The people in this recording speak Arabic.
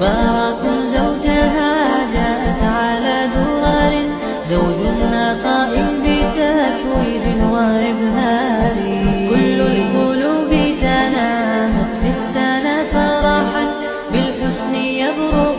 مبارك زوجها جاءت على درر، زوج نقاء بتتويج وإبهار. كل القلوب تناهت في السنة فرحا بالحسن يبرق